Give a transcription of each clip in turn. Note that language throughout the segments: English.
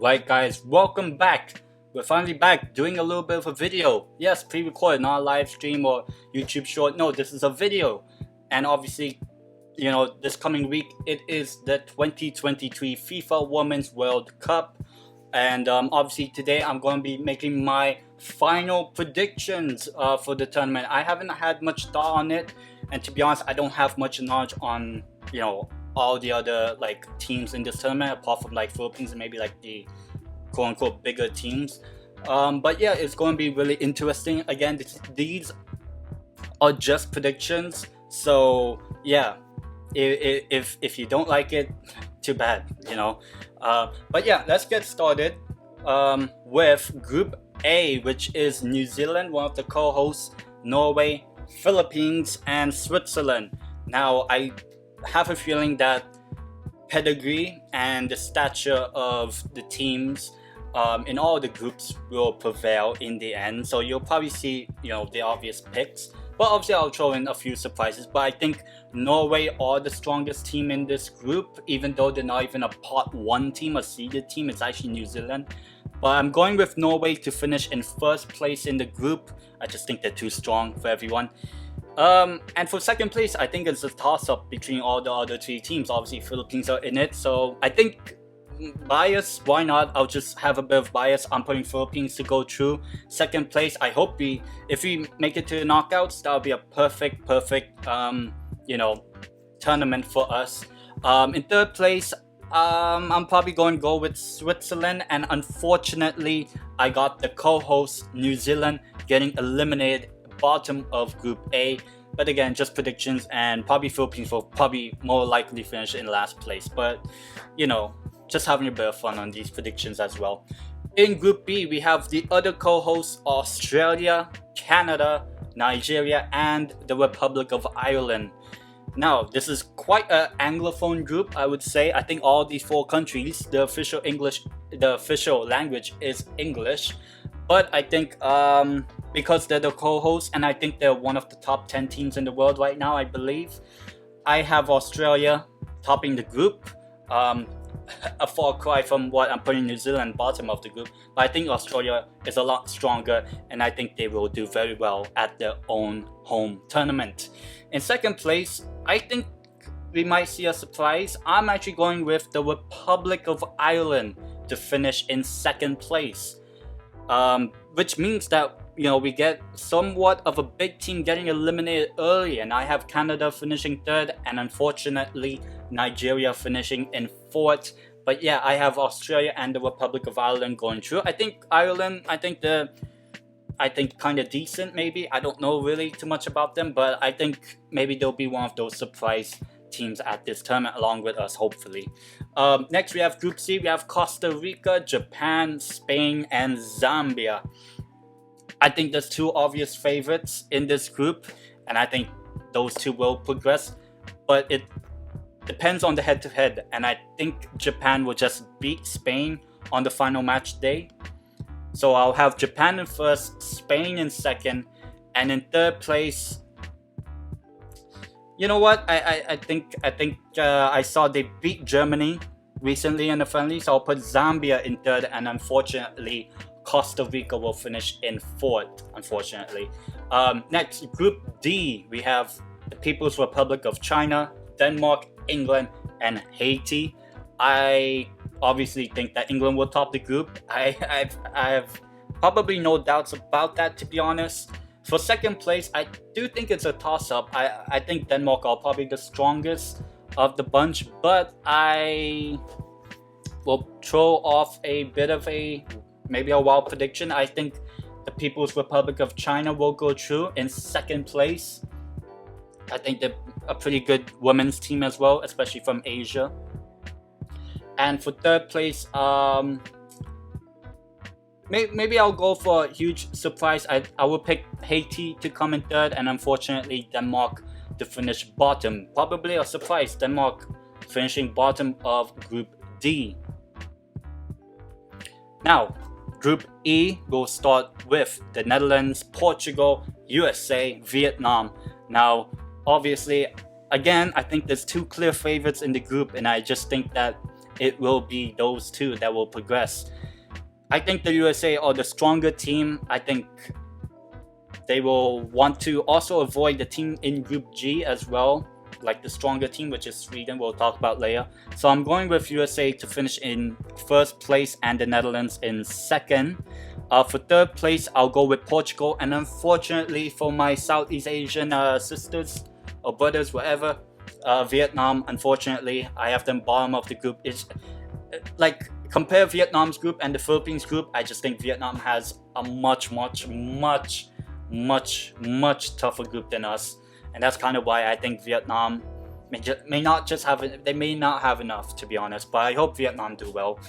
Right guys, welcome back. We're finally back doing a little bit of a video. Yes, pre-recorded, not a live stream or YouTube short. No, this is a video. And obviously, this coming week it is the 2023 FIFA Women's World Cup. And obviously today I'm going to be making my final predictions for the tournament. I haven't had much thought on it, and to be honest, I don't have much knowledge on all the other teams in this tournament apart from Philippines and maybe the quote unquote bigger teams. But yeah, it's going to be really interesting. Again, these are just predictions, so yeah, if you don't like it, too bad, but yeah, let's get started with Group A, which is New Zealand, one of the co-hosts, Norway, Philippines, and Switzerland. Now, I have a feeling that pedigree and the stature of the teams in all the groups will prevail in the end. So you'll probably see, the obvious picks. But obviously I'll throw in a few surprises. But I think Norway are the strongest team in this group, even though they're not even a Part 1 team, a seeded team. It's actually New Zealand. But I'm going with Norway to finish in first place in the group. I just think they're too strong for everyone. And for second place, I think it's a toss-up between all the other three teams. Obviously, Philippines are in it, so I think bias, why not? I'll just have a bit of bias. I'm putting Philippines to go through. Second place, I hope if we make it to the knockouts, that'll be a perfect tournament for us. In third place, I'm probably going to go with Switzerland, and unfortunately, I got the co-host New Zealand getting eliminated bottom of Group A. But again, just predictions, and probably Philippines will probably more likely finish in last place. But just having a bit of fun on these predictions as well. In Group B, we have the other co-hosts, Australia, Canada, Nigeria, and the Republic of Ireland. Now, this is quite an anglophone group, I would say. I think all these four countries, the official language is English. But I think because they're the co-hosts, and I think they're one of the top 10 teams in the world right now, I believe, I have Australia topping the group. A far cry from what I'm putting New Zealand bottom of the group, but I think Australia is a lot stronger, and I think they will do very well at their own home tournament. In second place, I think we might see a surprise. I'm actually going with the Republic of Ireland to finish in second place, which means that we get somewhat of a big team getting eliminated early, and I have Canada finishing third, and unfortunately Nigeria finishing in fourth. But yeah, I have Australia and the Republic of Ireland going through. I think Ireland, I think kind of decent maybe. I don't know really too much about them, but I think maybe they'll be one of those surprise teams at this tournament along with us, hopefully. Next we have Group C. We have Costa Rica, Japan, Spain, and Zambia. I think there's two obvious favorites in this group, and I think those two will progress, but it depends on the head-to-head, and I think Japan will just beat Spain on the final match day. So I'll have Japan in first, Spain in second, and in third place, you know what? I think I saw they beat Germany recently in the friendly, so I'll put Zambia in third, and unfortunately Costa Rica will finish in fourth, unfortunately. Next, Group D, we have the People's Republic of China, Denmark, England, and Haiti. I obviously think that England will top the group. I have probably no doubts about that, to be honest. For second place, I do think it's a toss-up. I think Denmark are probably the strongest of the bunch, but I will throw off a bit of maybe a wild prediction. I think the People's Republic of China will go through in second place. I think they're a pretty good women's team as well, especially from Asia. And for third place, maybe I'll go for a huge surprise. I will pick Haiti to come in third, and unfortunately Denmark to finish bottom. Probably a surprise, Denmark finishing bottom of Group D. Now, Group E will start with the Netherlands, Portugal, USA, Vietnam. Now, obviously, again, I think there's two clear favorites in the group, and I just think that it will be those two that will progress. I think the USA are the stronger team. I think they will want to also avoid the team in Group G as well, like the stronger team, which is Sweden. We'll talk about later. So I'm going with USA to finish in first place and the Netherlands in second. For third place, I'll go with Portugal. And unfortunately for my Southeast Asian sisters or brothers, whatever, Vietnam, unfortunately, I have them bottom of the group. It's like, compare Vietnam's group and the Philippines group, I just think Vietnam has a much tougher group than us. And that's kind of why I think Vietnam may not have enough, to be honest. But I hope Vietnam do well.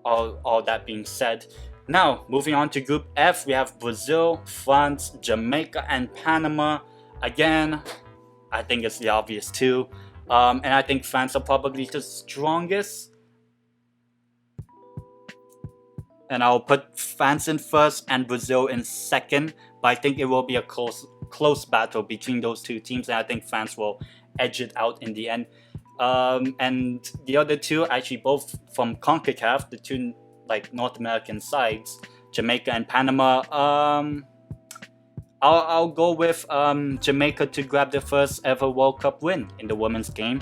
All that being said, now moving on to Group F, we have Brazil, France, Jamaica, and Panama. Again, I think it's the obvious two. And I think France are probably the strongest. And I'll put France in first and Brazil in second. But I think it will be a close battle between those two teams. And I think France will edge it out in the end. And the other two, actually both from CONCACAF, the two like North American sides, Jamaica and Panama. I'll go with Jamaica to grab the first ever World Cup win in the women's game.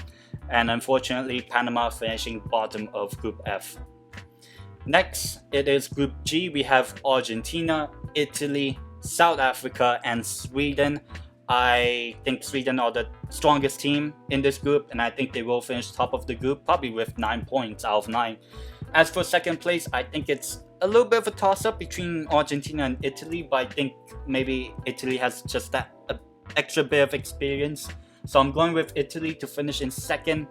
And unfortunately, Panama finishing bottom of Group F. Next, it is Group G. We have Argentina, Italy, South Africa, and Sweden. I think Sweden are the strongest team in this group, and I think they will finish top of the group, probably with 9 points out of 9. As for second place, I think it's a little bit of a toss-up between Argentina and Italy, but I think maybe Italy has just that extra bit of experience. So I'm going with Italy to finish in second.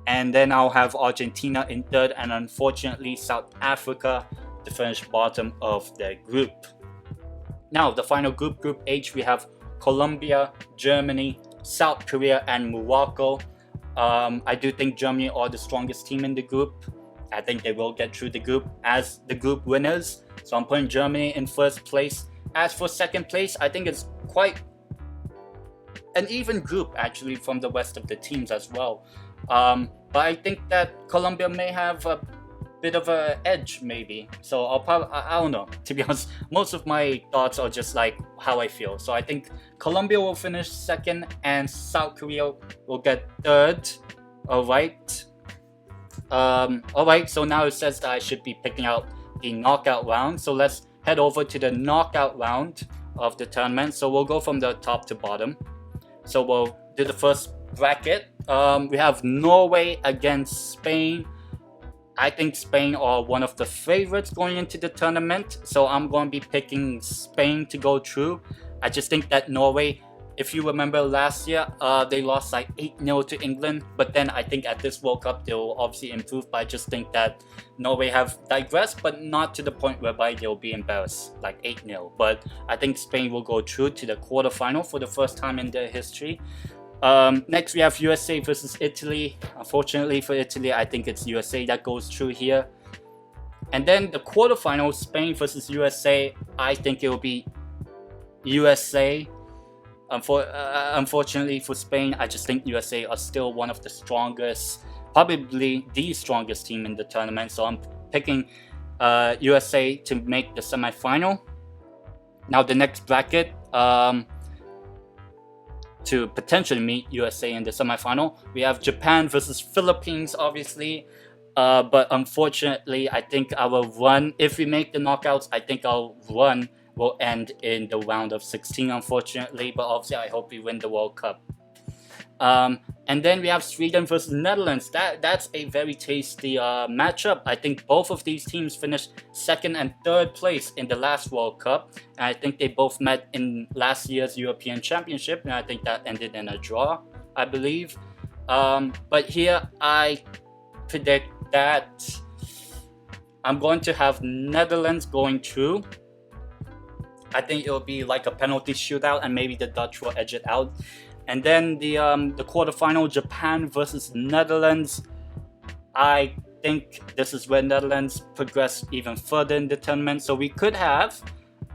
And then I'll have Argentina in third, and unfortunately South Africa to finish bottom of their group. Now, the final group, Group H, we have Colombia, Germany, South Korea, and Morocco. I do think Germany are the strongest team in the group. I think they will get through the group as the group winners. So I'm putting Germany in first place. As for second place, I think it's quite an even group actually from the rest of the teams as well. But I think that Colombia may have a bit of an edge, maybe. So I don't know. To be honest, most of my thoughts are just like how I feel. So I think Colombia will finish second and South Korea will get third. Alright. Alright, so now it says that I should be picking out the knockout round. So let's head over to the knockout round of the tournament. So we'll go from the top to bottom. So we'll do the first bracket. We have Norway against Spain. I think Spain are one of the favorites going into the tournament, so I'm going to be picking Spain to go through. I just think that Norway, if you remember last year, they lost like 8-0 to England, but then I think at this World Cup they'll obviously improve, but I just think that Norway have digressed, but not to the point whereby they'll be embarrassed, like 8-0. But I think Spain will go through to the quarterfinal for the first time in their history. Next we have USA versus Italy. Unfortunately for Italy, I think it's USA that goes through here. And then the quarterfinal, Spain versus USA, I think it will be USA. Unfortunately for Spain, I just think USA are still one of the strongest, probably the strongest team in the tournament. So I'm picking USA to make the semi-final. Now the next bracket, to potentially meet USA in the semi-final, we have Japan versus Philippines, obviously. But unfortunately, I think our run, if we make the knockouts, I think our run will end in the round of 16, unfortunately. But obviously, I hope we win the World Cup. And then we have Sweden versus Netherlands. That's a very tasty matchup. I think both of these teams finished second and third place in the last World Cup. And I think they both met in last year's European Championship. And I think that ended in a draw, I believe. But here I predict that I'm going to have Netherlands going through. I think it'll be like a penalty shootout and maybe the Dutch will edge it out. And then the quarterfinal, Japan versus Netherlands. I think this is where Netherlands progress even further in the tournament. So we could have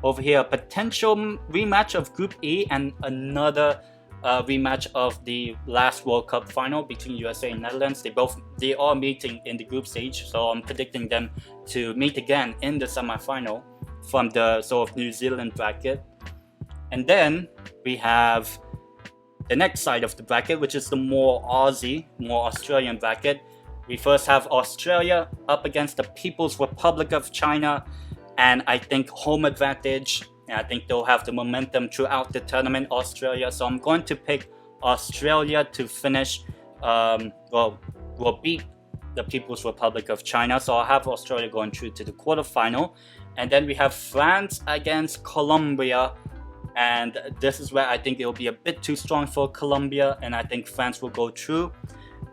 over here a potential rematch of Group E and another rematch of the last World Cup final between USA and Netherlands. They are meeting in the group stage, so I'm predicting them to meet again in the semi-final from the sort of New Zealand bracket. And then we have the next side of the bracket, which is the more Aussie, more Australian bracket. We first have Australia up against the People's Republic of China, and I think home advantage. And I think they'll have the momentum throughout the tournament, Australia. So I'm going to pick Australia to finish, will beat the People's Republic of China. So I'll have Australia going through to the quarterfinal. And then we have France against Colombia. And this is where I think it will be a bit too strong for Colombia, and I think France will go through.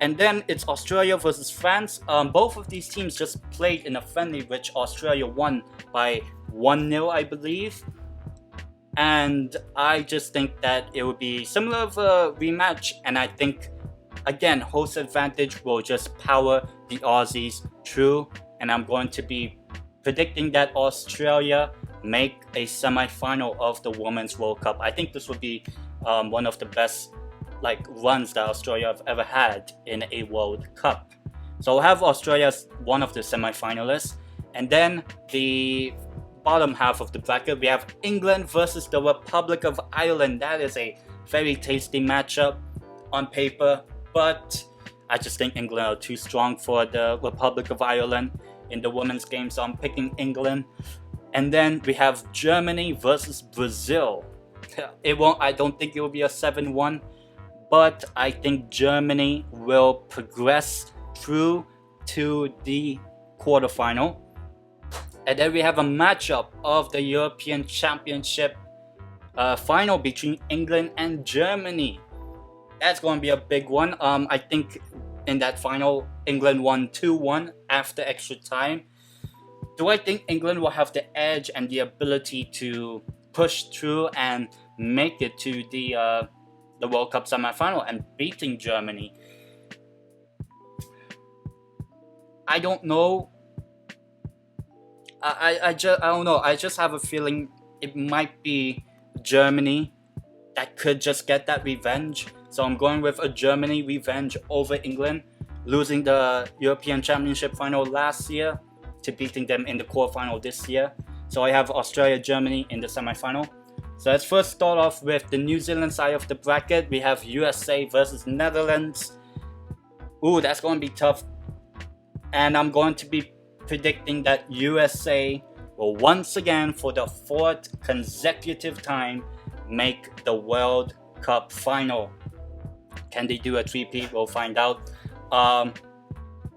And then it's Australia versus France. Both of these teams just played in a friendly, which Australia won by 1-0, I believe. And I just think that it would be similar of a rematch. And I think, again, host advantage will just power the Aussies through. And I'm going to be predicting that Australia make a semi-final of the Women's World Cup. I think this would be one of the best runs that Australia have ever had in a World Cup. So we'll have Australia as one of the semi-finalists. And then the bottom half of the bracket, we have England versus the Republic of Ireland. That is a very tasty matchup on paper, but I just think England are too strong for the Republic of Ireland in the women's game, so I'm picking England. And then we have Germany versus Brazil. I don't think it will be a 7-1, but I think Germany will progress through to the quarterfinal. And then we have a matchup of the European Championship final between England and Germany. That's going to be a big one. I think in that final, England won 2-1 after extra time. Do I think England will have the edge and the ability to push through and make it to the World Cup semi-final and beating Germany? I don't know. I don't know. I just have a feeling it might be Germany that could just get that revenge. So I'm going with a Germany revenge over England, losing the European Championship final last year to beating them in the quarterfinal this year. So I have Australia, Germany in the semi-final. So let's first start off with the New Zealand side of the bracket. We have USA versus Netherlands. Ooh, that's going to be tough. And I'm going to be predicting that USA will once again, for the 4th consecutive time, make the World Cup final. Can they do a three-peat? We'll find out.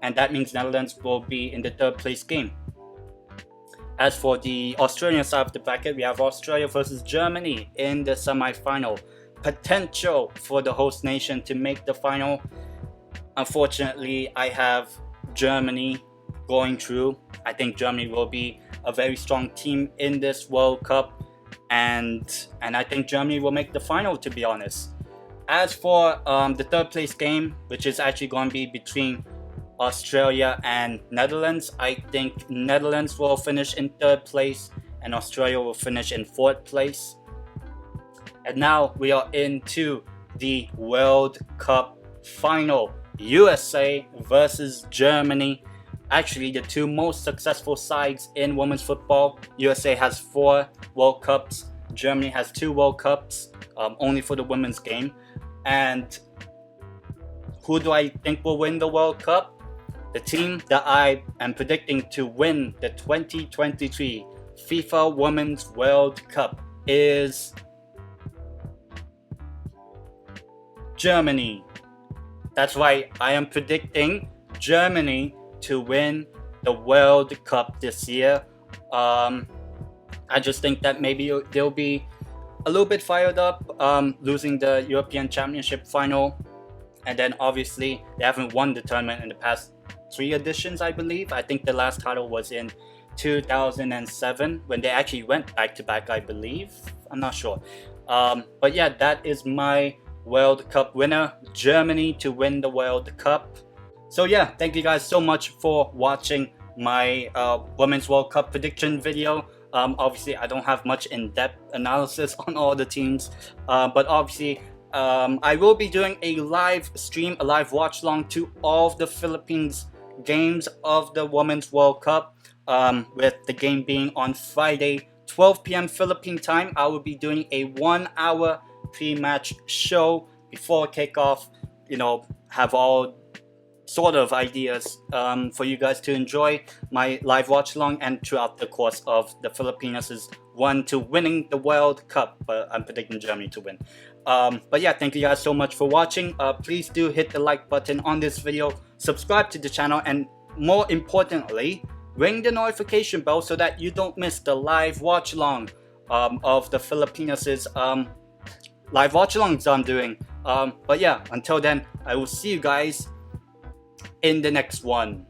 And that means Netherlands will be in the 3rd place game. As for the Australian side of the bracket, we have Australia versus Germany in the semi-final. Potential for the host nation to make the final. Unfortunately, I have Germany going through. I think Germany will be a very strong team in this World Cup, and I think Germany will make the final, to be honest. As for the 3rd place game, which is actually going to be between Australia and Netherlands, I think Netherlands will finish in 3rd place and Australia will finish in 4th place. And now we are into the World Cup final. USA versus Germany. Actually, the two most successful sides in women's football. USA has 4 World Cups. Germany has 2 World Cups, only for the women's game. And who do I think will win the World Cup? The team that I am predicting to win the 2023 FIFA Women's World Cup is Germany. That's right, I am predicting Germany to win the World Cup this year. I just think that maybe they'll be a little bit fired up, losing the European Championship final. And then obviously they haven't won the tournament in the past 3 editions, I believe. I think the last title was in 2007 when they actually went back-to-back, I believe. I'm not sure. But yeah, that is my World Cup winner, Germany to win the World Cup. So yeah, thank you guys so much for watching my Women's World Cup prediction video. Obviously, I don't have much in-depth analysis on all the teams, but obviously I will be doing a live stream, a live watch along to all of the Philippines games of the Women's World Cup, with the game being on Friday, 12 p.m. Philippine time. I will be doing a 1 hour pre-match show before kickoff. Have all sort of ideas for you guys to enjoy my live watch along and throughout the course of the Filipinas' run to winning the World Cup. But I'm predicting Germany to win. But yeah, thank you guys so much for watching. Please do hit the like button on this video, subscribe to the channel, and more importantly, ring the notification bell so that you don't miss the live watch along of the Filipinas' live watch alongs I'm doing. But yeah, until then, I will see you guys in the next one.